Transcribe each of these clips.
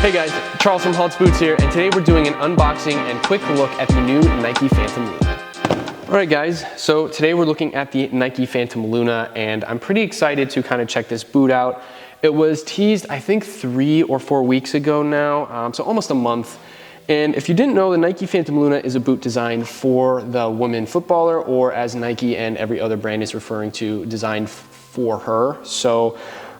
Hey guys, Charles from Halt's Boots here, and today we're doing an unboxing and quick look at the new Nike Phantom Luna. Alright guys, so today we're looking at the Nike Phantom Luna, and I'm pretty excited to kind of check this boot out. It was teased, I think 3 or 4 weeks ago now, so almost a month. And if you didn't know, the Nike Phantom Luna is a boot designed for the woman footballer, or as Nike and every other brand is referring to, designed for her. So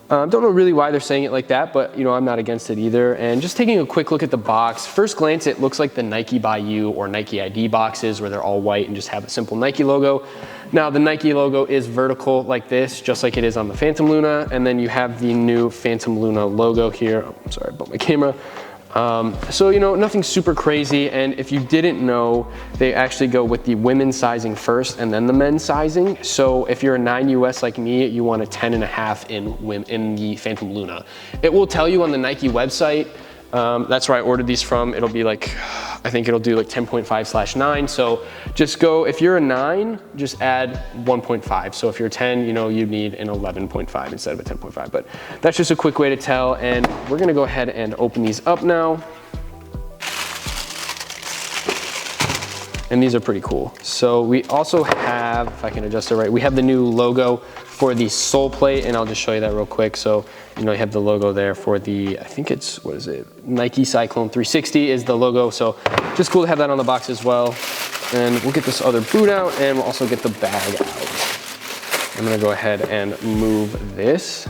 don't know really why they're saying it like that, but you know, I'm not against it either. And just taking a quick look at the box, first glance it looks like the Nike by You or Nike ID boxes where they're all white and just have a simple Nike logo. Now the Nike logo is vertical like this, just like it is on the Phantom Luna, and then you have the new Phantom Luna logo here. Oh, I'm sorry about my camera. So you know, nothing super crazy, and if you didn't know, they actually go with the women's sizing first and then the men's sizing. So if you're a 9 US like me, you want a 10.5 in the Phantom Luna. It will tell you on the Nike website, that's where I ordered these from. It'll be like, I think it'll do like 10.5/9. So just go, if you're a 9, just add 1.5. So if you're 10, you know, you need an 11.5 instead of a 10.5. But that's just a quick way to tell. And we're gonna go ahead and open these up now. And these are pretty cool. So we also have, if I can adjust it right, we have the new logo for the Soleplate, and I'll just show you that real quick. So, you know, you have the logo there for the, I think it's, what is it? Nike Cyclone360 is the logo. So just cool to have that on the box as well. And we'll get this other boot out, and we'll also get the bag out. I'm gonna go ahead and move this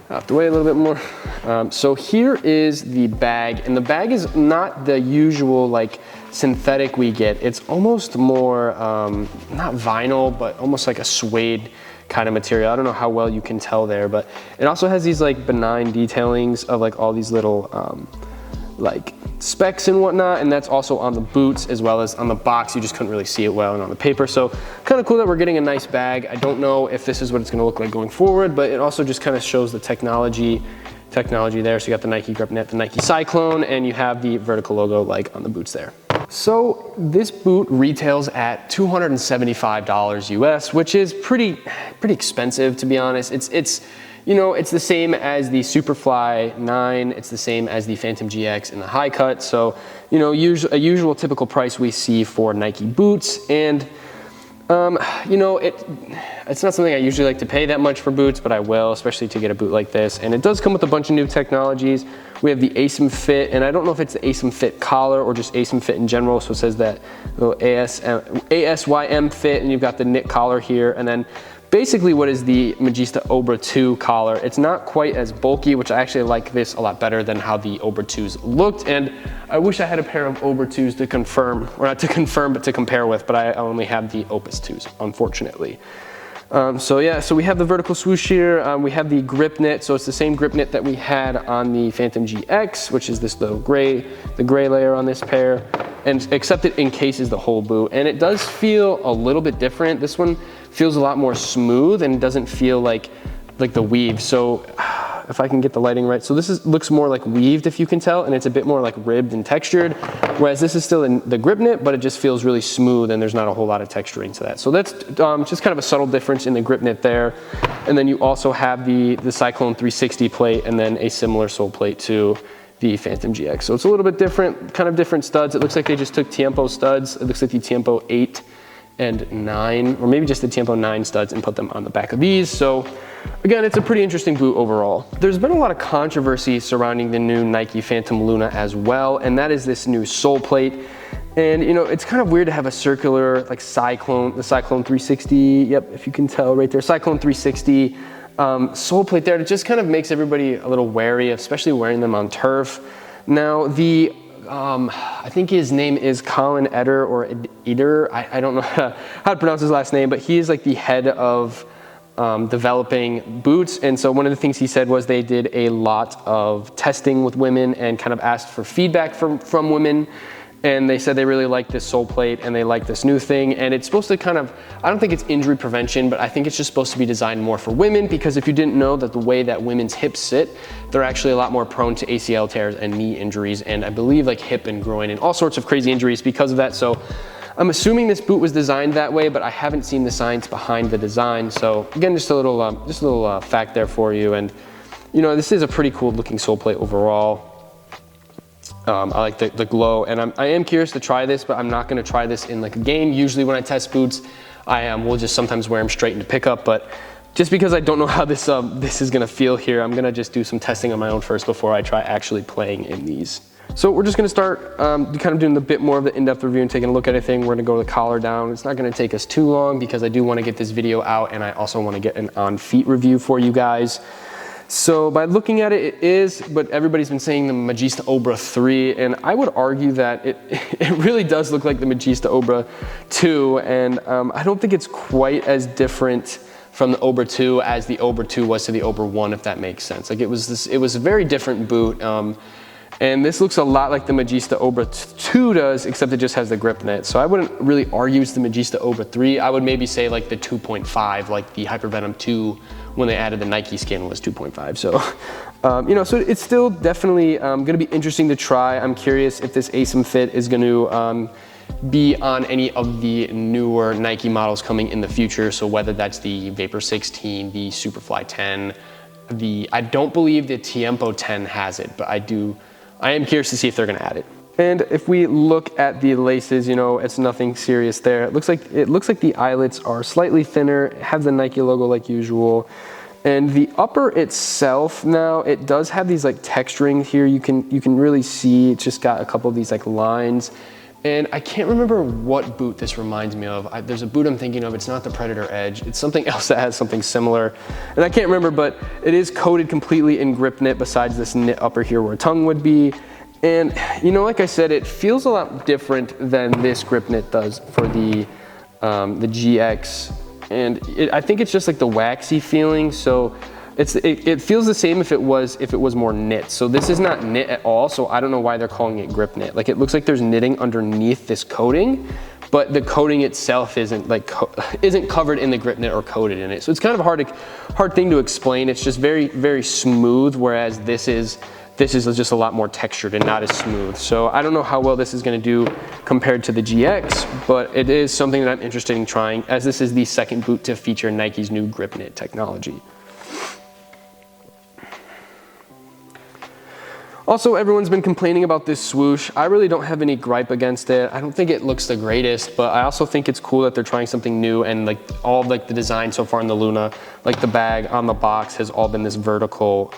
out the way a little bit more. So here is the bag, and the bag is not the usual like synthetic we get. It's almost more, not vinyl, but almost like a suede kind of material. I don't know how well you can tell there, but it also has these like benign detailings of like all these little like specs and whatnot, and that's also on the boots as well as on the box. You just couldn't really see it well and on the paper. So kind of cool that we're getting a nice bag. I don't know if this is what it's gonna look like going forward, but it also just kind of shows the technology there. So you got the Nike grip net, the Nike Cyclone, and you have the vertical logo like on the boots there. So this boot retails at $275 US, which is pretty expensive, to be honest. It's you know, it's the same as the Superfly 9, it's the same as the Phantom GX in the high cut. So, you know, a usual typical price we see for Nike boots. And you know, it's not something I usually like to pay that much for boots, but I will, especially to get a boot like this. And it does come with a bunch of new technologies. We have the ASIM fit, and I don't know if it's the ASIM fit collar or just ASIM fit in general. So it says that little ASYM fit, and you've got the knit collar here, and then basically what is the Magista Obra 2 collar. It's not quite as bulky, which I actually like this a lot better than how the Obra 2s looked. And I wish I had a pair of Obra 2s to confirm, or not to confirm, but to compare with, but I only have the Opus 2s, unfortunately. So yeah, so we have the vertical swoosh here. We have the grip knit, so it's the same grip knit that we had on the Phantom GX, which is this little gray, the gray layer on this pair, and except it encases the whole boot. And it does feel a little bit different. This one feels a lot more smooth and doesn't feel like the weave. So if I can get the lighting right. So this looks more like weaved, if you can tell, and it's a bit more like ribbed and textured, whereas this is still in the grip knit, but it just feels really smooth and there's not a whole lot of texturing to that. So that's just kind of a subtle difference in the grip knit there. And then you also have the Cyclone360 plate and then a similar sole plate to the Phantom GX. So it's a little bit different, kind of different studs. It looks like they just took Tiempo studs. It looks like the Tiempo 8 and 9, or maybe just the Tiempo 9 studs, and put them on the back of these. So again, it's a pretty interesting boot overall. There's been a lot of controversy surrounding the new Nike Phantom Luna as well, and that is this new sole plate. And you know, it's kind of weird to have a circular like Cyclone, the Cyclone360, yep, if you can tell right there, Cyclone360 sole plate there. It just kind of makes everybody a little wary, especially wearing them on turf. Now the I think his name is Colin Eder or Eder. I don't know how to pronounce his last name, but he is like the head of developing boots. And so one of the things he said was they did a lot of testing with women and kind of asked for feedback from women. And they said they really like this sole plate and they like this new thing. And it's supposed to kind of, I don't think it's injury prevention, but I think it's just supposed to be designed more for women, because if you didn't know that the way that women's hips sit, they're actually a lot more prone to ACL tears and knee injuries. And I believe like hip and groin and all sorts of crazy injuries because of that. So I'm assuming this boot was designed that way, but I haven't seen the science behind the design. So again, just a little fact there for you. And you know, this is a pretty cool looking sole plate overall. I like the glow, and I am curious to try this, but I'm not gonna try this in like a game. Usually when I test boots, I will just sometimes wear them straight into pickup, but just because I don't know how this is gonna feel here, I'm gonna just do some testing on my own first before I try actually playing in these. So we're just gonna start kind of doing a bit more of the in-depth review and taking a look at everything. We're gonna go to the collar down. It's not gonna take us too long because I do wanna get this video out, and I also wanna get an on-feet review for you guys. So by looking at it, it is, but everybody's been saying the Magista Obra 3, and I would argue that it really does look like the Magista Obra 2, and I don't think it's quite as different from the Obra 2 as the Obra 2 was to the Obra 1, if that makes sense. Like it was a very different boot, and this looks a lot like the Magista Obra 2 does, except it just has the grip net. So I wouldn't really argue it's the Magista Obra 3. I would maybe say like the 2.5, like the Hypervenom 2 when they added the Nike skin was 2.5. So, you know, so it's still definitely gonna be interesting to try. I'm curious if this ASIM fit is gonna be on any of the newer Nike models coming in the future. So whether that's the Vapor 16, the Superfly 10, I don't believe the Tiempo 10 has it, but I am curious to see if they're gonna add it. And if we look at the laces, you know, it's nothing serious there. It looks like the eyelets are slightly thinner, it has the Nike logo like usual. And the upper itself now, it does have these like texturing here. You can really see it's just got a couple of these like lines. And I can't remember what boot this reminds me of. There's a boot I'm thinking of, it's not the Predator Edge, it's something else that has something similar. And I can't remember, but it is coated completely in grip knit besides this knit upper here where tongue would be. And you know, like I said, it feels a lot different than this grip knit does for the GX. And I think it's just like the waxy feeling. So it feels the same if it was more knit. So this is not knit at all. So I don't know why they're calling it grip knit. Like it looks like there's knitting underneath this coating, but the coating itself isn't covered in the grip knit or coated in it. So it's kind of a hard thing to explain. It's just very, very smooth, whereas this is just a lot more textured and not as smooth. So I don't know how well this is gonna do compared to the GX, but it is something that I'm interested in trying, as this is the second boot to feature Nike's new grip knit technology. Also, everyone's been complaining about this swoosh. I really don't have any gripe against it. I don't think it looks the greatest, but I also think it's cool that they're trying something new, and like all of like the design so far in the Luna, like the bag on the box has all been this vertical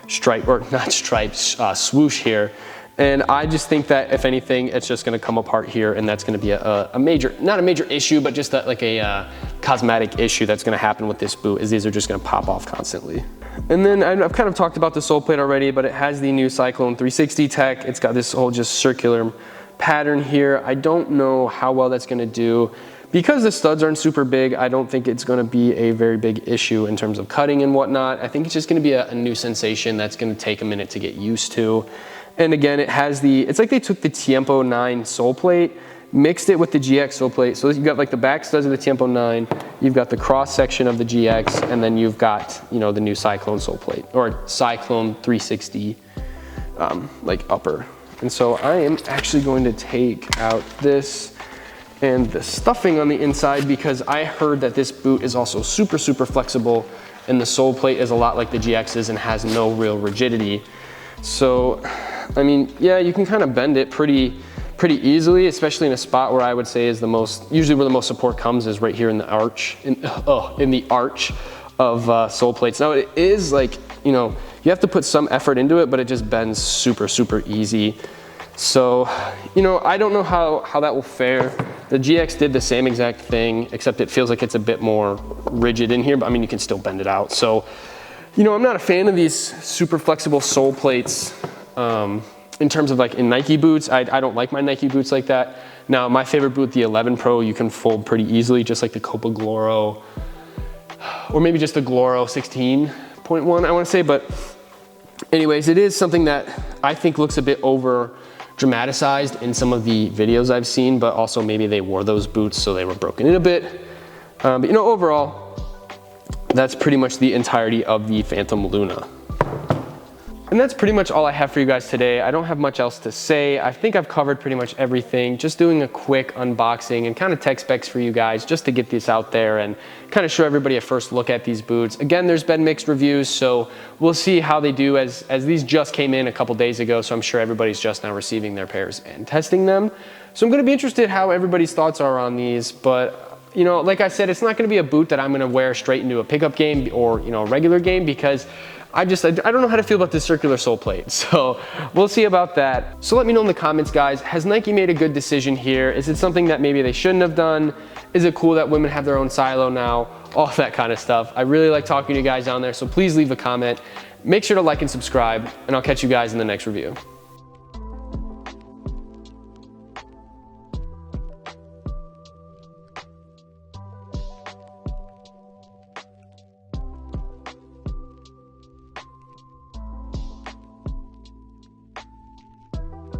stripe, or not stripes, swoosh here. And I just think that if anything, it's just gonna come apart here, and that's gonna be a major, not a major issue, but just like a cosmetic issue that's gonna happen with this boot, is these are just gonna pop off constantly. And then I've kind of talked about the sole plate already, but it has the new Cyclone360 tech. It's got this whole just circular pattern here. I don't know how well that's gonna do. Because the studs aren't super big, I don't think it's gonna be a very big issue in terms of cutting and whatnot. I think it's just gonna be a new sensation that's gonna take a minute to get used to. And again, it's like they took the Tiempo 9 sole plate, mixed it with the GX sole plate. So you've got like the back studs of the Tiempo 9, you've got the cross section of the GX, and then you've got, you know, the new Cyclone sole plate, or Cyclone360 like upper. And so I am actually going to take out this and the stuffing on the inside, because I heard that this boot is also super, super flexible, and the sole plate is a lot like the GX's and has no real rigidity. So, I mean, yeah, you can kind of bend it pretty easily, especially in a spot where I would say is usually where the most support comes is right here in the arch, in the arch of sole plates. Now it is like, you know, you have to put some effort into it, but it just bends super, super easy. So, you know, I don't know how that will fare. The GX did the same exact thing, except it feels like it's a bit more rigid in here, but I mean, you can still bend it out. So, you know, I'm not a fan of these super flexible sole plates in terms of like in Nike boots. I don't like my Nike boots like that. Now, my favorite boot, the 11 Pro, you can fold pretty easily, just like the Copa Gloro, or maybe just the Gloro 16.1, I wanna say. But anyways, it is something that I think looks a bit over dramatized in some of the videos I've seen, but also maybe they wore those boots so they were broken in a bit. But you know, overall, that's pretty much the entirety of the Phantom Luna. And that's pretty much all I have for you guys today. I don't have much else to say. I think I've covered pretty much everything. Just doing a quick unboxing and kind of tech specs for you guys just to get this out there and kind of show everybody a first look at these boots. Again, there's been mixed reviews, so we'll see how they do as these just came in a couple days ago, so I'm sure everybody's just now receiving their pairs and testing them. So I'm gonna be interested how everybody's thoughts are on these, but you know, like I said, it's not gonna be a boot that I'm gonna wear straight into a pickup game or, you know, a regular game, because I don't know how to feel about this circular sole plate, so we'll see about that. So let me know in the comments, guys, has Nike made a good decision here? Is it something that maybe they shouldn't have done? Is it cool that women have their own silo now? All that kind of stuff. I really like talking to you guys down there, so please leave a comment. Make sure to like and subscribe, and I'll catch you guys in the next review.